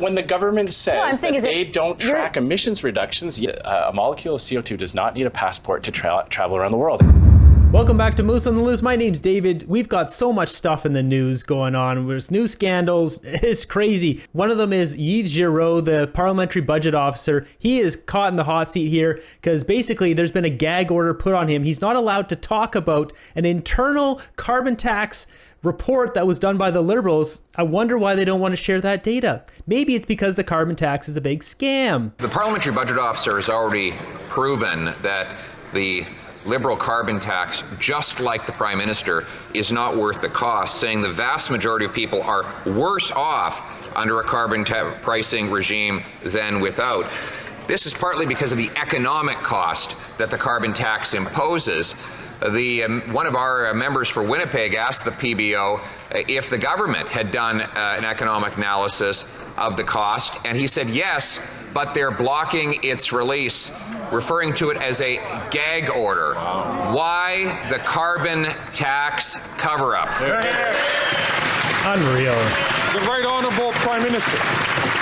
When the government says that they don't track emissions reductions, a molecule of CO2 does not need a passport to travel around the world. Welcome back to Moose on the Loose. My name's David. We've got so much stuff in the news going on. There's new scandals. It's crazy. One of them is Yves Giroux, the parliamentary budget officer. He is caught in the hot seat here because basically there's been a gag order put on him. He's not allowed to talk about an internal carbon tax report that was done by the Liberals. I wonder why they don't want to share that data. Maybe it's because the carbon tax is a big scam. The parliamentary budget officer has already proven that the Liberal carbon tax, just like the Prime Minister, is not worth the cost, saying the vast majority of people are worse off under a carbon pricing regime than without. This is partly because of the economic cost that the carbon tax imposes. One of our members for Winnipeg asked the PBO if the government had done an economic analysis of the cost, and he said yes, but they're blocking its release, referring to it as a gag order. Why the carbon tax cover-up? Unreal. The Right Honourable Prime Minister.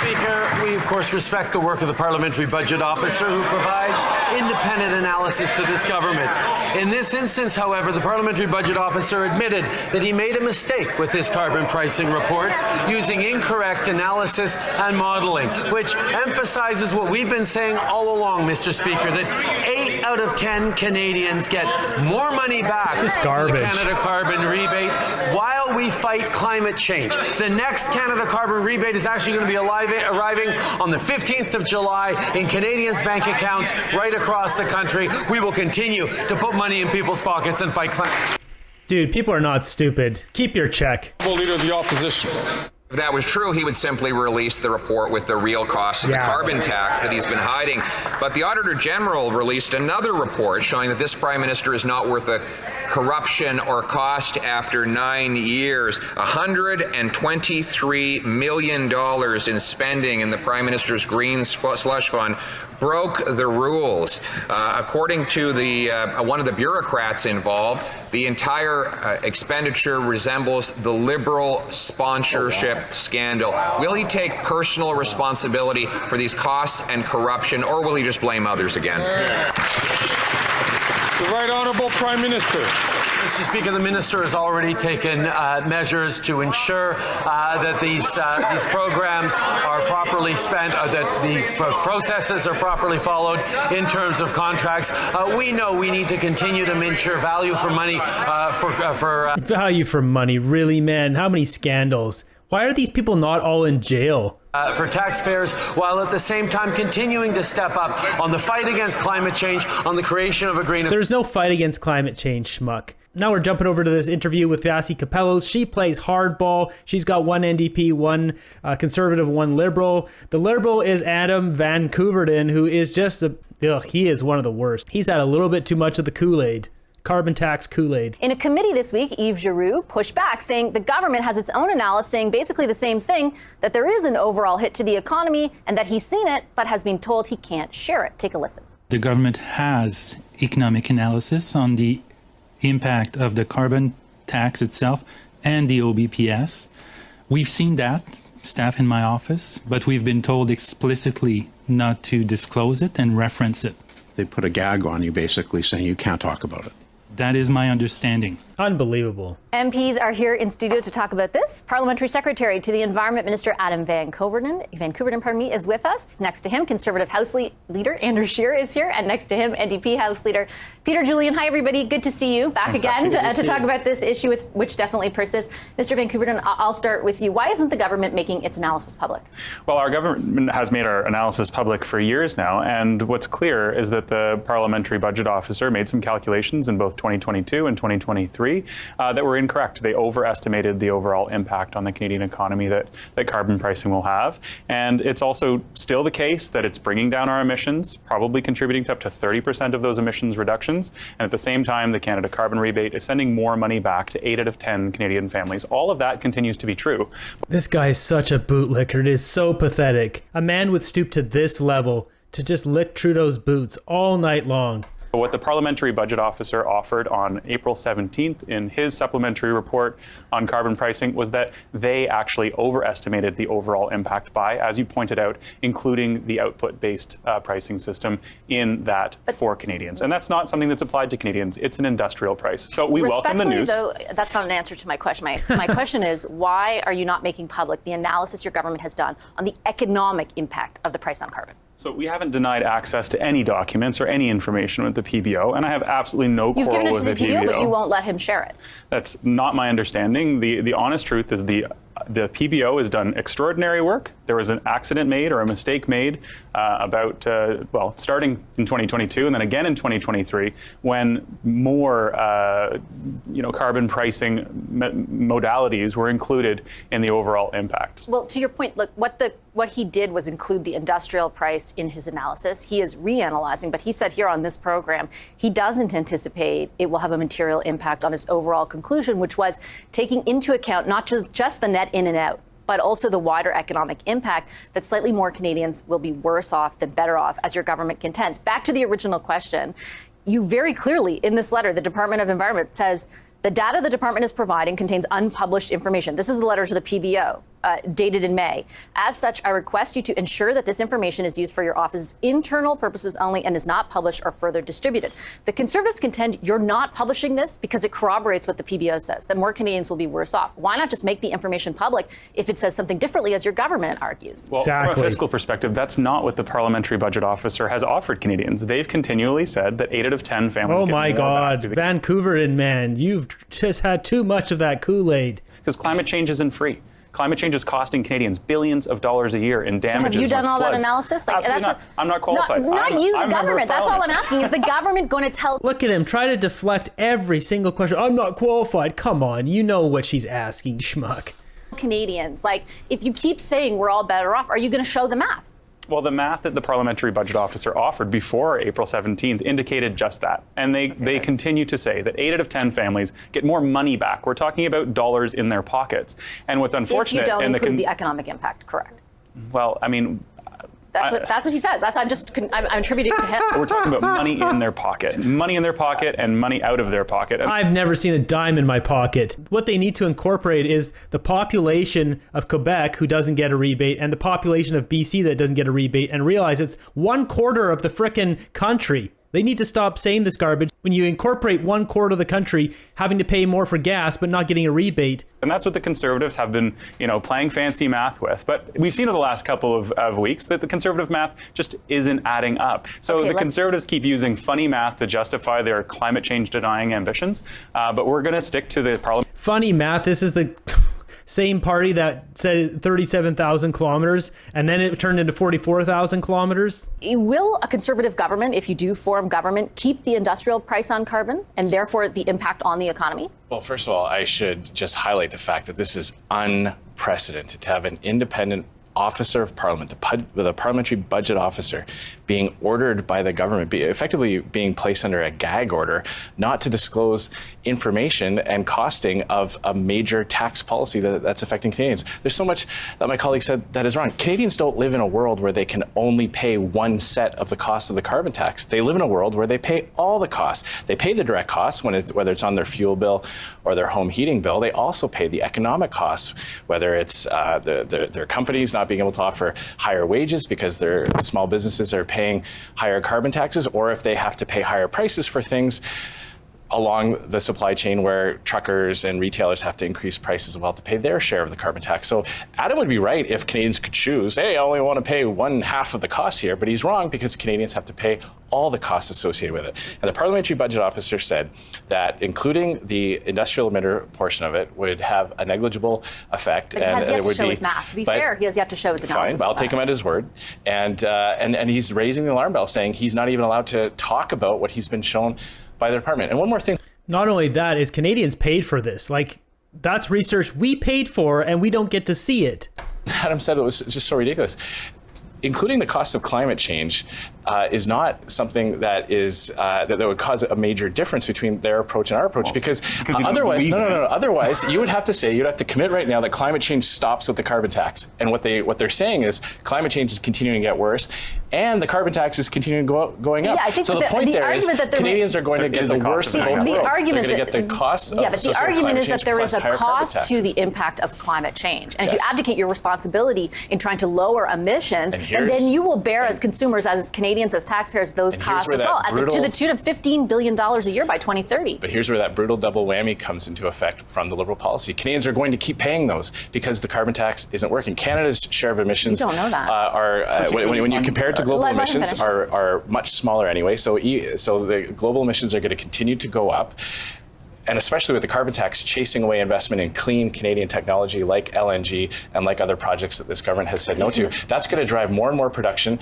Speaker, we of course respect the work of the Parliamentary Budget Officer who provides independent analysis to this government. In this instance, however, the Parliamentary Budget Officer admitted that he made a mistake with his carbon pricing reports using incorrect analysis and modelling, which emphasises what we've been saying all along, Mr. Speaker, that 8 out of 10 Canadians get more money back from the Canada Carbon Rebate while we fight climate change. The next Canada Carbon Rebate is actually going to be arriving on the 15th of July in Canadians' bank accounts right across the country. We will continue to put money in people's pockets and fight climate. Dude, people are not stupid. Keep your check. Leader of the Opposition. If that was true, he would simply release the report with the real cost of the carbon tax that he's been hiding. But the Auditor General released another report showing that this Prime Minister is not worth the corruption or cost after 9 years. $123 million in spending in the Prime Minister's Green Slush Fund broke the rules. According to one of the bureaucrats involved, the entire expenditure resembles the Liberal sponsorship scandal. Will he take personal responsibility for these costs and corruption, or will he just blame others again? The Right Honourable Prime Minister. Mr. Speaker, the Minister has already taken measures to ensure that these programs are properly spent, that the processes are properly followed in terms of contracts. We know we need to continue to ensure value for money Value for money, really, man? How many scandals? Why are these people not all in jail? For taxpayers, while at the same time continuing to step up on the fight against climate change, on the creation of a green... There's no fight against climate change, schmuck. Now we're jumping over to this interview with Vassy Capellos. She plays hardball. She's got one NDP, one Conservative, one Liberal. The Liberal is Adam Van Couverden, who is just he is one of the worst. He's had a little bit too much of the Kool-Aid. Carbon tax Kool-Aid. In a committee this week, Yves Giroux pushed back, saying the government has its own analysis saying basically the same thing, that there is an overall hit to the economy and that he's seen it, but has been told he can't share it. Take a listen. The government has economic analysis on the impact of the carbon tax itself and the OBPS. We've seen that, staff in my office, but we've been told explicitly not to disclose it and reference it. They put a gag on you, basically saying you can't talk about it. That is my understanding. Unbelievable. MPs are here in studio to talk about this. Parliamentary Secretary to the Environment Minister Adam Van Couverden is with us. Next to him, Conservative House Leader Andrew Scheer is here, and next to him, NDP House Leader Peter Julian. Hi, everybody. Good to see you back again to talk about this issue, which definitely persists. Mr. Van Couverden, I'll start with you. Why isn't the government making its analysis public? Well, our government has made our analysis public for years now, and what's clear is that the Parliamentary Budget Officer made some calculations in both 2022 and 2023 that were incorrect. They overestimated the overall impact on the Canadian economy that carbon pricing will have. And it's also still the case that it's bringing down our emissions, probably contributing to up to 30% of those emissions reductions. And at the same time, the Canada Carbon Rebate is sending more money back to 8 out of 10 Canadian families. All of that continues to be true. This guy is such a bootlicker. It is so pathetic. A man would stoop to this level to just lick Trudeau's boots all night long. But what the Parliamentary Budget Officer offered on April 17th in his supplementary report on carbon pricing was that they actually overestimated the overall impact by, as you pointed out, including the output-based pricing system in that for Canadians. And that's not something that's applied to Canadians. It's an industrial price. So we welcome the news. Though, that's not an answer to my question. My question is, why are you not making public the analysis your government has done on the economic impact of the price on carbon? So we haven't denied access to any documents or any information with the PBO, and I have absolutely no quarrel with the PBO. You've given it to the PBO, but you won't let him share it. That's not my understanding. The honest truth is the PBO has done extraordinary work. There was an accident made or a mistake made starting in 2022 and then again in 2023 when more carbon pricing modalities were included in the overall impact. Well, to your point, look, what he did was include the industrial price in his analysis. He is reanalyzing, but he said here on this program, he doesn't anticipate it will have a material impact on his overall conclusion, which was taking into account not just the net in and out, but also the wider economic impact that slightly more Canadians will be worse off than better off, as your government contends. Back to the original question, you very clearly in this letter, the Department of Environment says the data the department is providing contains unpublished information. This is the letter to the PBO, dated in May. As such, I request you to ensure that this information is used for your office's internal purposes only and is not published or further distributed. The Conservatives contend you're not publishing this because it corroborates what the PBO says, that more Canadians will be worse off. Why not just make the information public if it says something differently, as your government argues? Well, from a fiscal perspective, that's not what the Parliamentary Budget Officer has offered Canadians. They've continually said that 8 out of 10 families get more back. Oh my God, Vancouveran man, you've just had too much of that Kool-Aid. Because climate change isn't free. Climate change is costing Canadians billions of dollars a year in damages. So have you done all floods. that analysis? Absolutely not. I'm not qualified. Not you, the government. That's all I'm asking. Is the government going to tell? Look at him, try to deflect every single question. I'm not qualified. Come on, you know what she's asking, schmuck. Canadians, if you keep saying we're all better off, are you going to show the math? Well, the math that the Parliamentary Budget Officer offered before April 17th indicated just that. And they continue to say that 8 out of 10 families get more money back. We're talking about dollars in their pockets. And what's unfortunate... If you don't include the economic impact, correct? Well, I mean... That's what he says. I'm attributing to him. We're talking about money in their pocket and money out of their pocket. I've never seen a dime in my pocket. What they need to incorporate is the population of Quebec who doesn't get a rebate and the population of BC that doesn't get a rebate, and realize it's 1/4 of the frickin' country. They need to stop saying this garbage. When you incorporate 1/4 of the country having to pay more for gas but not getting a rebate. And that's what the Conservatives have been, playing fancy math with. But we've seen over the last couple of weeks that the Conservative math just isn't adding up. So the Conservatives keep using funny math to justify their climate change denying ambitions. But we're going to stick to the parliament. Funny math. This is the same party that said 37,000 kilometers, and then it turned into 44,000 kilometers. Will a Conservative government, if you do form government, keep the industrial price on carbon and therefore the impact on the economy? Well, first of all, I should just highlight the fact that this is unprecedented to have an independent officer of parliament, the parliamentary budget officer, being ordered by the government, effectively being placed under a gag order, not to disclose information and costing of a major tax policy that's affecting Canadians. There's so much that my colleague said that is wrong. Canadians don't live in a world where they can only pay one set of the cost of the carbon tax. They live in a world where they pay all the costs. They pay the direct costs, whether it's on their fuel bill or their home heating bill. They also pay the economic costs, whether it's their companies not being able to offer higher wages because their small businesses are paying higher carbon taxes, or if they have to pay higher prices for things along the supply chain where truckers and retailers have to increase prices as well to pay their share of the carbon tax. So Adam would be right if Canadians could choose, hey, I only want to pay 1/2 of the cost here, but he's wrong because Canadians have to pay all the costs associated with it. And the Parliamentary Budget Officer said that including the industrial emitter portion of it would have a negligible effect. But he has yet to show his math. To be fair, he has yet to show his analysis. Fine, I'll take him at his word. And he's raising the alarm bell saying he's not even allowed to talk about what he's been shown by the department. And one more thing. Not only that, is Canadians paid for this. That's research we paid for and we don't get to see it. Adam said it was just so ridiculous. Including the cost of climate change, is not something that is that would cause a major difference between their approach and our approach, because you don't otherwise, believe in it. otherwise you would have to commit right now that climate change stops with the carbon tax. And what they're saying is climate change is continuing to get worse, and the carbon tax is continuing going up. Yeah, I think so the point there is that Canadians are going to get the worst of both worlds. They're going to get the costs of but the argument is that there is a cost to taxes. the impact of climate change. And if Yes. you abdicate your responsibility in trying to lower emissions, and then you will bear as consumers, as Canadians, as taxpayers, those costs as well, to the tune of $15 billion a year by 2030. But here's where that brutal double whammy comes into effect from the Liberal policy. Canadians are going to keep paying those because the carbon tax isn't working. Canada's share of emissions You don't know that. are, when you compare it to global let him emissions, finish. are much smaller anyway. So the global emissions are going to continue to go up. And especially with the carbon tax chasing away investment in clean Canadian technology like LNG and like other projects that this government has said no to, that's going to drive more and more production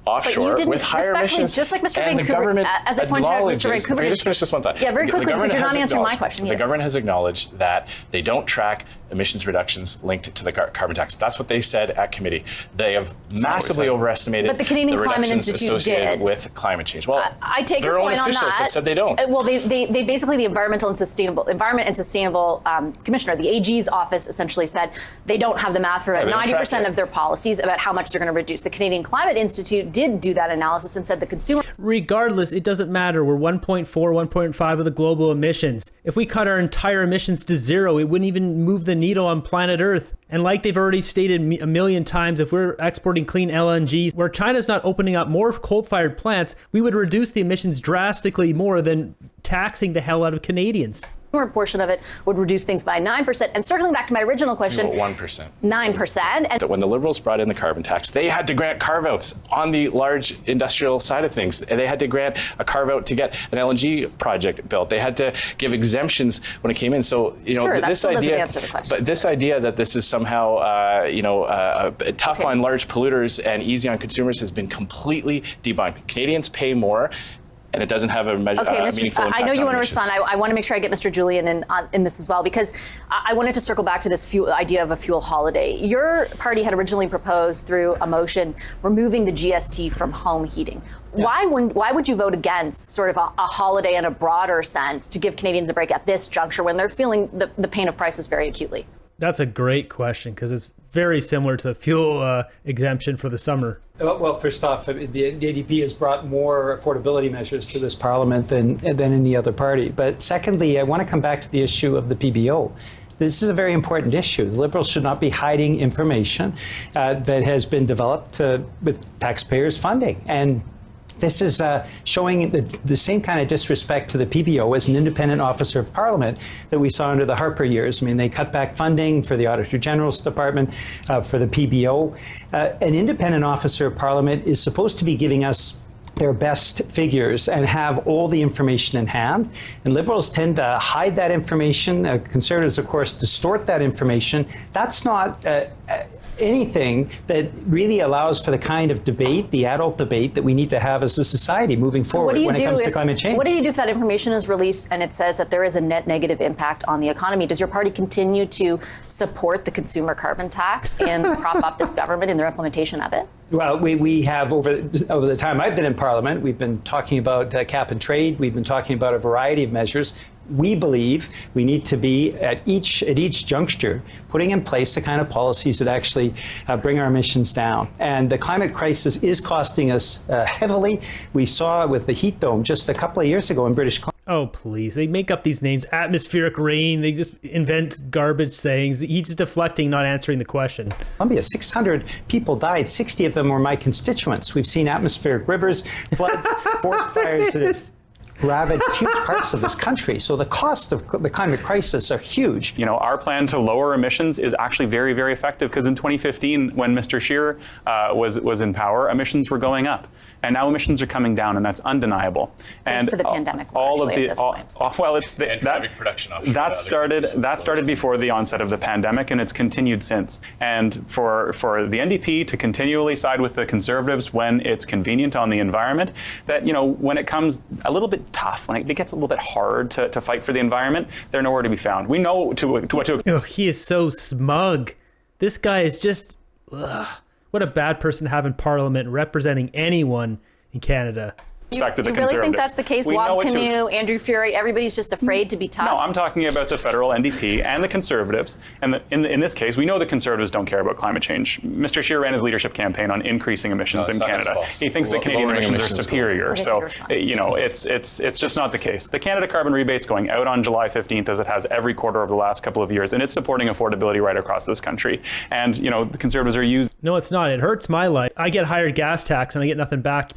offshore with higher emissions. Just like Mr. And Vancouver, the government as I pointed out, Mr. acknowledges- Vancouver. If I just finish this one thought. Yeah, very The quickly, because government you're not has answering my acknowledged- question. The Yeah. government has acknowledged that they don't track emissions reductions linked to the carbon tax. That's what they said at committee. They have massively overestimated But the Canadian Climate reductions Institute associated did. with climate change. Well, I take their your own point on officials that. have said they don't. Well, they basically, the Environment and Sustainable Commissioner, the AG's office, essentially said they don't have the math for about they don't track 90% it. of their policies about how much they're going to reduce. The Canadian Climate Institute did do that analysis and said the consumer. Regardless, it doesn't matter. We're 1.4, 1.5 of the global emissions. If we cut our entire emissions to zero, it wouldn't even move the needle on planet Earth. And like they've already stated a million times, if we're exporting clean LNG, where China's not opening up more coal-fired plants, we would reduce the emissions drastically more than taxing the hell out of Canadians. Portion of it would reduce things by 9%. And circling back to my original question, 1%. 9%. And When the Liberals brought in the carbon tax, they had to grant carve-outs on the large industrial side of things. They had to grant a carve-out to get an LNG project built. They had to give exemptions when it came in. So, Sure, that this still doesn't idea, answer the question. but this idea that this is somehow, tough on large polluters and easy on consumers has been completely debunked. Canadians pay more, and it doesn't have a measurable meaningful impact. I know you on want to emissions. respond. I want to make sure I get Mr. Julian in this as well, because I wanted to circle back to this idea of a fuel holiday. Your party had originally proposed through a motion removing the GST from home heating. Yeah. Why would you vote against sort of a holiday in a broader sense to give Canadians a break at this juncture when they're feeling the pain of prices very acutely? That's a great question, because it's very similar to fuel exemption for the summer. Well, first off, the ADP has brought more affordability measures to this parliament than any other party. But secondly, I want to come back to the issue of the PBO. This is a very important issue. The Liberals should not be hiding information that has been developed with taxpayers' funding. And this is showing the same kind of disrespect to the PBO as an independent officer of Parliament that we saw under the Harper years. I mean, they cut back funding for the Auditor General's Department, for the PBO. An independent officer of Parliament is supposed to be giving us their best figures and have all the information in hand. And Liberals tend to hide that information. Conservatives, of course, distort that information. That's not anything that really allows for the kind of debate, the adult debate, that we need to have as a society moving forward when it comes to climate change. What do you do if that information is released and it says that there is a net negative impact on the economy? Does your party continue to support the consumer carbon tax and prop up this government in their implementation of it? Well, we have, over the time I've been in Parliament, we've been talking about cap and trade. We've been talking about a variety of measures. We believe we need to be at each juncture putting in place the kind of policies that actually bring our emissions down. And the climate crisis is costing us heavily. We saw with the heat dome just a couple of years ago in British Columbia. Oh, please. They make up these names. Atmospheric rain. They just invent garbage sayings. He's just deflecting, not answering the question. 600 people died. 60 of them were my constituents. We've seen atmospheric rivers, floods, forest fires that have ravaged huge parts of this country. So the costs of the climate crisis are huge. You know, our plan to lower emissions is actually very, very effective, because in 2015, when Mr. Scheer was in power, emissions were going up. And now emissions are coming down, and that's undeniable. Thanks to the pandemic, largely, at this point. Well, it's that started before the onset of the pandemic, and it's continued since. And for the NDP to continually side with the Conservatives when it's convenient on the environment, that, you know, when it comes a little bit tough, when it gets a little bit hard to fight for the environment, they're nowhere to be found. We know to what to. Oh, he is so smug. This guy is just, what a bad person to have in Parliament representing anyone, in Canada. You really think that's the case? Wab Kinew, Andrew Furey, everybody's just afraid to be tough? No, I'm talking about the federal NDP and the Conservatives. And in this case, we know the Conservatives don't care about climate change. Mr. Scheer ran his leadership campaign on increasing emissions in Canada. He thinks that Canadian emissions are superior. So, it's just not the case. The Canada carbon rebate's going out on July 15th, as it has every quarter over the last couple of years, and it's supporting affordability right across this country. And, the Conservatives are using... No, it's not. It hurts my life. I get higher gas tax and I get nothing back.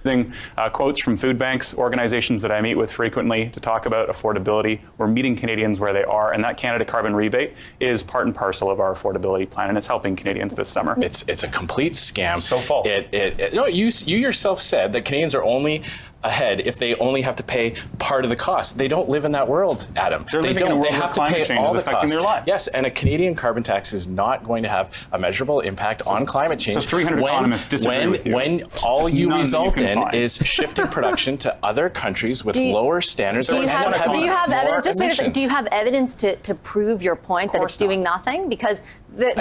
Quotes from food banks, organizations that I meet with frequently to talk about affordability. We're meeting Canadians where they are, and that Canada carbon rebate is part and parcel of our affordability plan, and it's helping Canadians this summer. It's a complete scam. So false. You yourself said that Canadians are only ahead if they only have to pay part of the cost. They don't live in that world, Adam. They have to pay all the costs. Their lives. Yes, and a Canadian carbon tax is not going to have a measurable impact on climate change. So 300 economists disagree with you. When all you result in is shifting production to other countries with lower standards. Do you have evidence? Just wait a second. Do you have evidence to prove your point that it's doing nothing? Because the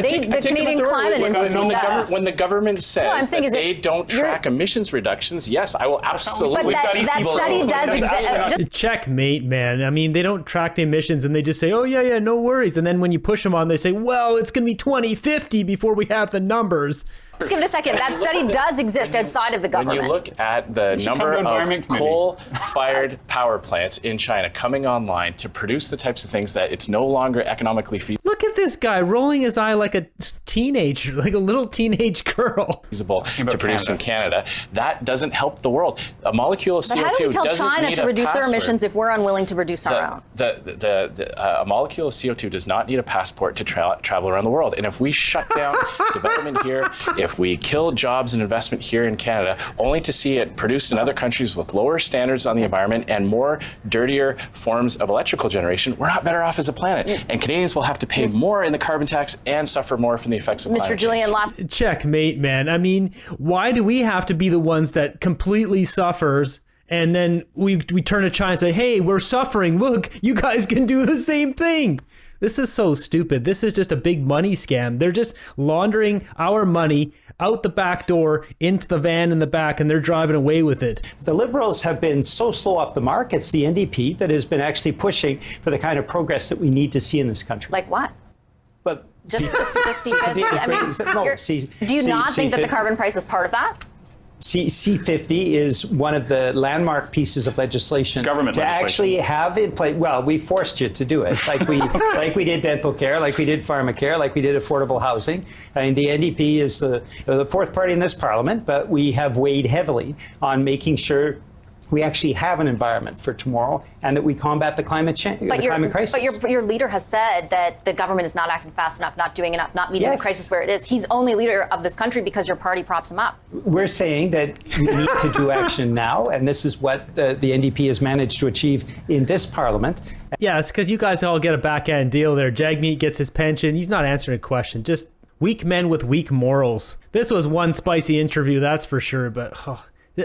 Canadian Climate Institute does. When the government says that they don't track emissions reductions, yes, I will absolutely. But that study does exist. Checkmate, man. I mean, they don't track the emissions and they just say, oh, yeah, no worries. And then when you push them on, they say, well, it's going to be 2050 before we have the numbers. Just give it a second. That study does exist outside of the government. When you look at the number of coal-fired power plants in China coming online to produce the types of things that it's no longer economically feasible. Look at this guy rolling his eye like a teenager, like a little teenage girl. Feasible to produce in Canada. That doesn't help the world. A molecule of CO2 doesn't need a password. But how do we tell China to reduce their emissions if we're unwilling to reduce our own? A molecule of CO2 does not need a passport to travel around the world. And if we shut down development here, if we kill jobs and investment here in Canada, only to see it produced in other countries with lower standards on the environment and more dirtier forms of electrical generation, we're not better off as a planet. And Canadians will have to pay more in the carbon tax and suffer more from the effects of climate change. Mr. Julian, last... Checkmate, man. I mean, why do we have to be the ones that completely suffers and then we turn to China and say, hey, we're suffering. Look, you guys can do the same thing. This is so stupid. This is just a big money scam. They're just laundering our money out the back door into the van in the back, and they're driving away with it. The Liberals have been so slow off the mark. It's the NDP that has been actually pushing for the kind of progress that we need to see in this country. Like what? But just C50? I mean, do you not think that the carbon price is part of that? C50 is one of the landmark pieces of legislation to actually have in place. Well, we forced you to do it, like we did dental care, like we did pharmacare, like we did affordable housing. I mean, the NDP is the fourth party in this parliament, but we have weighed heavily on making sure we actually have an environment for tomorrow and that we combat the climate change, climate crisis. But your leader has said that the government is not acting fast enough, not doing enough, not meeting the crisis where it is. He's only leader of this country because your party props him up. We're saying that we need to do action now, and this is what the NDP has managed to achieve in this parliament. Yeah, it's because you guys all get a back-end deal there. Jagmeet gets his pension. He's not answering a question. Just weak men with weak morals. This was one spicy interview, that's for sure, but...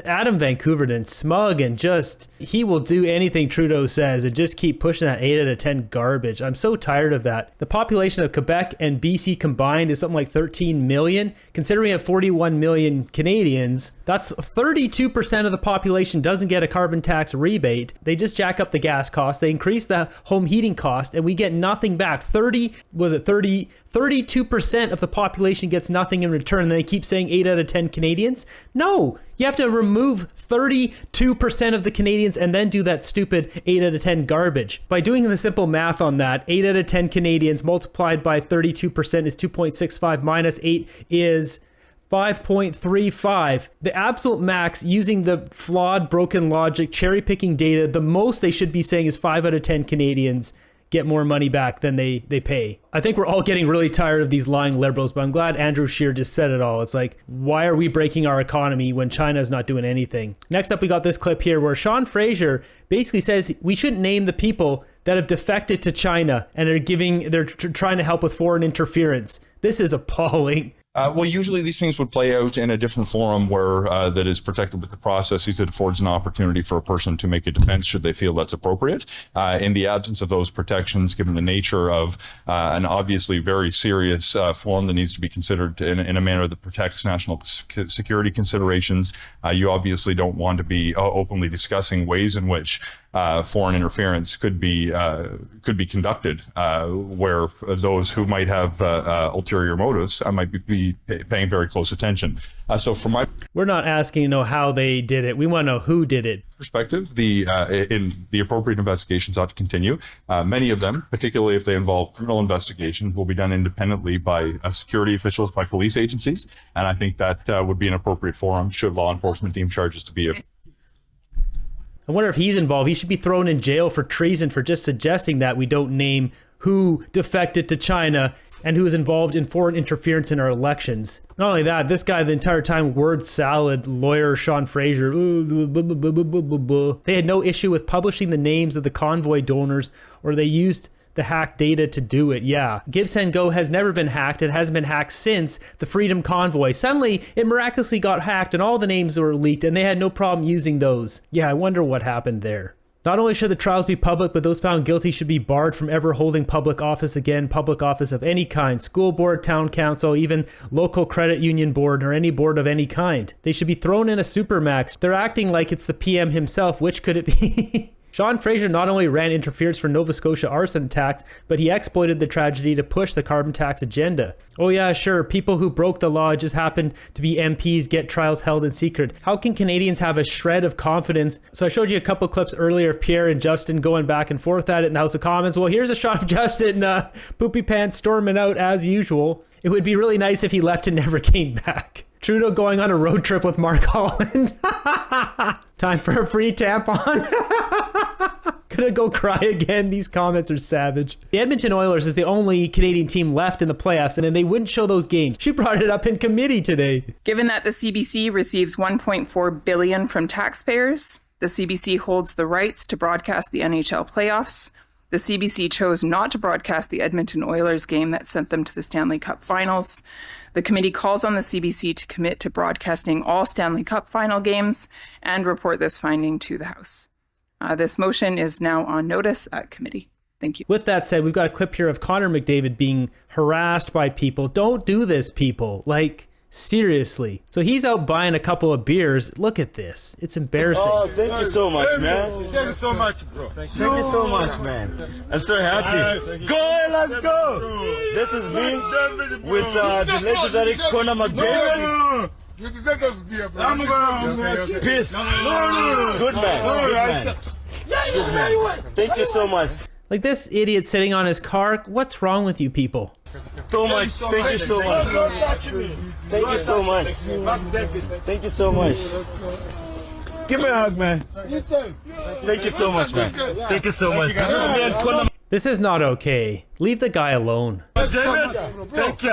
Adam Van Koeverden, smug and just, he will do anything Trudeau says and just keep pushing that 8 out of 10 garbage. I'm so tired of that. The population of Quebec and BC combined is something like 13 million. Considering we have 41 million Canadians, that's 32% of the population doesn't get a carbon tax rebate. They just jack up the gas cost. They increase the home heating cost and we get nothing back. 32% of the population gets nothing in return. And they keep saying 8 out of 10 Canadians. No, you have to remove 32% of the Canadians and then do that stupid 8 out of 10 garbage. By doing the simple math on that, 8 out of 10 Canadians multiplied by 32% is 2.65 minus 8 is 5.35. The absolute max, using the flawed, broken logic, cherry-picking data, the most they should be saying is 5 out of 10 Canadians get more money back than they pay. I think we're all getting really tired of these lying liberals, but I'm glad Andrew Scheer just said it all. It's like, why are we breaking our economy when China's not doing anything? Next up, we got this clip here where Sean Fraser basically says we shouldn't name the people that have defected to China and they're trying to help with foreign interference. This is appalling. Well, usually these things would play out in a different forum where that is protected with the processes that affords an opportunity for a person to make a defense should they feel that's appropriate. In the absence of those protections, given the nature of an obviously very serious forum that needs to be considered in a manner that protects national security considerations, you obviously don't want to be openly discussing ways in which foreign interference could be conducted, where those who might have ulterior motives might be paying very close attention. So from my We're not asking how they did it. We want to know who did it. perspective, the appropriate investigations ought to continue. Many of them, particularly if they involve criminal investigation, will be done independently by security officials, by police agencies, and I think that would be an appropriate forum should law enforcement deem charges to be. I wonder if he's involved. He should be thrown in jail for treason for just suggesting that we don't name who defected to China and who is involved in foreign interference in our elections. Not only that, this guy the entire time word salad, lawyer Sean Fraser. They had no issue with publishing the names of the convoy donors, or they used the hacked data to do it. Yeah, GiveSendGo has never been hacked. It hasn't been hacked since the Freedom Convoy. Suddenly, it miraculously got hacked and all the names were leaked and they had no problem using those. Yeah, I wonder what happened there. Not only should the trials be public, but those found guilty should be barred from ever holding public office again, public office of any kind, school board, town council, even local credit union board, or any board of any kind. They should be thrown in a supermax. They're acting like it's the PM himself. Which could it be? Sean Fraser not only ran interference for Nova Scotia arson attacks, but he exploited the tragedy to push the carbon tax agenda. Oh yeah, sure, people who broke the law just happened to be MPs get trials held in secret. How can Canadians have a shred of confidence? So I showed you a couple clips earlier of Pierre and Justin going back and forth at it in the House of Commons. Well, here's a shot of Justin poopy pants storming out as usual. It would be really nice if he left and never came back. Trudeau going on a road trip with Mark Holland. Time for a free tampon. Gonna go cry again. These comments are savage. The Edmonton Oilers is the only Canadian team left in the playoffs, and they wouldn't show those games. She brought it up in committee today. Given that the CBC receives $1.4 billion from taxpayers, the CBC holds the rights to broadcast the NHL playoffs. The CBC chose not to broadcast the Edmonton Oilers game that sent them to the Stanley Cup Finals. The committee calls on the CBC to commit to broadcasting all Stanley Cup final games and report this finding to the House. This motion is now on notice at committee. Thank you. With that said, we've got a clip here of Connor McDavid being harassed by people. Don't do this, people. Like, seriously. So he's out buying a couple of beers. Look at this. It's embarrassing. Oh, thank you so much, man. Thank you so much, bro. Thank you so much, man. I'm so happy. Go, let's go. This is me with the legendary Connor McDavid. Peace. Good man. Good man. Thank you so much. Like this idiot sitting on his car. What's wrong with you people? So much. Thank you so much. Thank you so much. Thank you so much. Give me a hug, man. Thank you so much, man. Thank you so much. This is me and Connor. This is not okay. Leave the guy alone. David, thank you.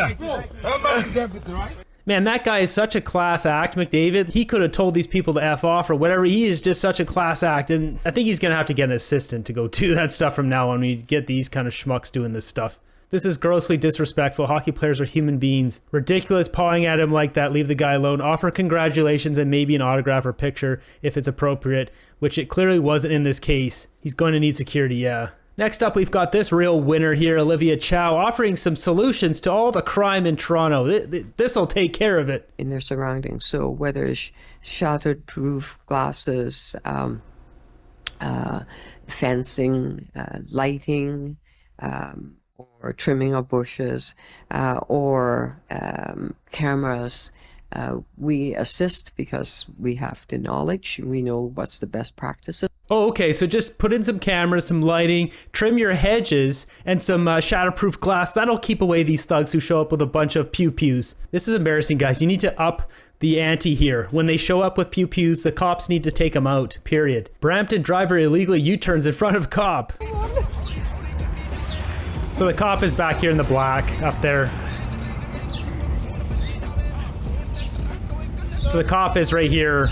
Man, that guy is such a class act, McDavid. He could have told these people to F off or whatever. He is just such a class act. And I think he's going to have to get an assistant to go do that stuff from now on when you get these kind of schmucks doing this stuff. This is grossly disrespectful. Hockey players are human beings. Ridiculous pawing at him like that. Leave the guy alone. Offer congratulations and maybe an autograph or picture if it's appropriate, which it clearly wasn't in this case. He's going to need security, yeah. Next up, we've got this real winner here, Olivia Chow, offering some solutions to all the crime in Toronto. This will take care of it. In their surroundings, so whether it's shattered-proof glasses, fencing, lighting, or trimming of bushes, or cameras. We assist because we have the knowledge. We know what's the best practices. Oh, okay. So just put in some cameras, some lighting, trim your hedges, and some shatterproof glass. That'll keep away these thugs who show up with a bunch of pew-pews. This is embarrassing, guys. You need to up the ante here. When they show up with pew-pews, the cops need to take them out, period. Brampton driver illegally U-turns in front of cop. So the cop is back here in the black, up there. So the cop is right here.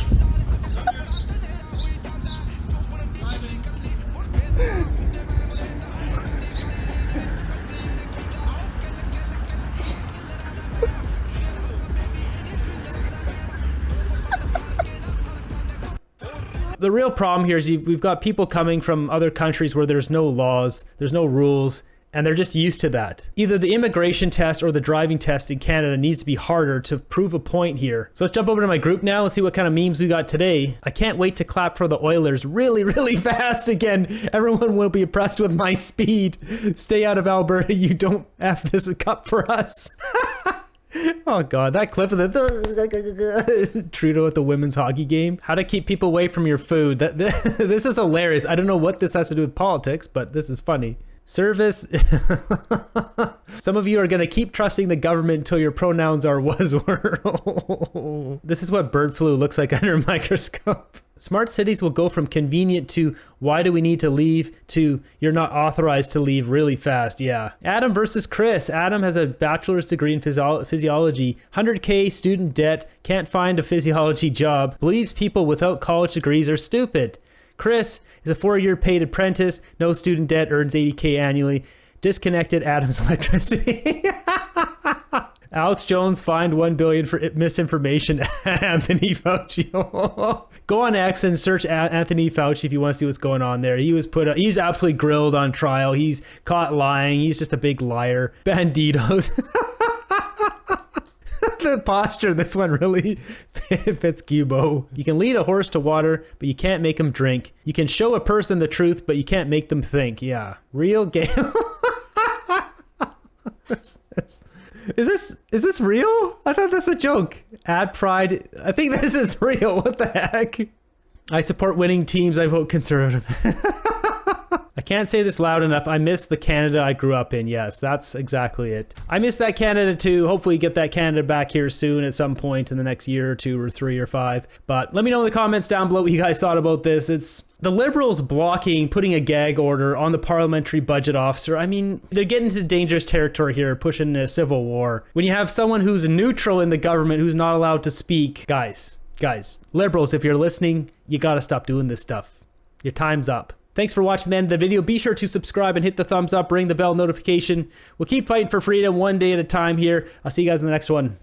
The real problem here is we've got people coming from other countries where there's no laws, there's no rules, and they're just used to that. Either the immigration test or the driving test in Canada needs to be harder to prove a point here. So let's jump over to my group now and see what kind of memes we got today. I can't wait to clap for the Oilers really, really fast again. Everyone will be impressed with my speed. Stay out of Alberta. You don't F this cup for us. Oh God, that clip of the Trudeau at the women's hockey game. How to keep people away from your food. This is hilarious. I don't know what this has to do with politics, but this is funny. Service. Some of you are going to keep trusting the government until your pronouns are was, were. This is what bird flu looks like under a microscope. Smart cities will go from convenient to why do we need to leave to you're not authorized to leave really fast. Yeah. Adam versus Chris. Adam has a bachelor's degree in physiology, 100K student debt, can't find a physiology job, believes people without college degrees are stupid. Chris is a 4-year paid apprentice, no student debt, earns 80K annually, disconnected Adam's electricity. Alex Jones fined $1 billion for misinformation. Anthony Fauci. Go on X and search Anthony Fauci if you want to see what's going on there. He's absolutely grilled on trial. He's caught lying. He's just a big liar. Banditos. The posture, this one really fits Cubo. You can lead a horse to water, but you can't make him drink. You can show a person the truth, but you can't make them think. Yeah. Real game. Is this real? I thought that's a joke. Ad pride. I think this is real. What the heck? I support winning teams. I vote conservative. I can't say this loud enough. I miss the Canada I grew up in. Yes, that's exactly it. I miss that Canada too. Hopefully get that Canada back here soon at some point in the next year or 2 or 3 or 5. But let me know in the comments down below what you guys thought about this. It's the Liberals putting a gag order on the parliamentary budget officer. I mean, they're getting into dangerous territory here, pushing a civil war. When you have someone who's neutral in the government who's not allowed to speak, guys, Liberals, if you're listening, you gotta stop doing this stuff. Your time's up. Thanks for watching the end of the video. Be sure to subscribe and hit the thumbs up, ring the bell notification. We'll keep fighting for freedom one day at a time here. I'll see you guys in the next one.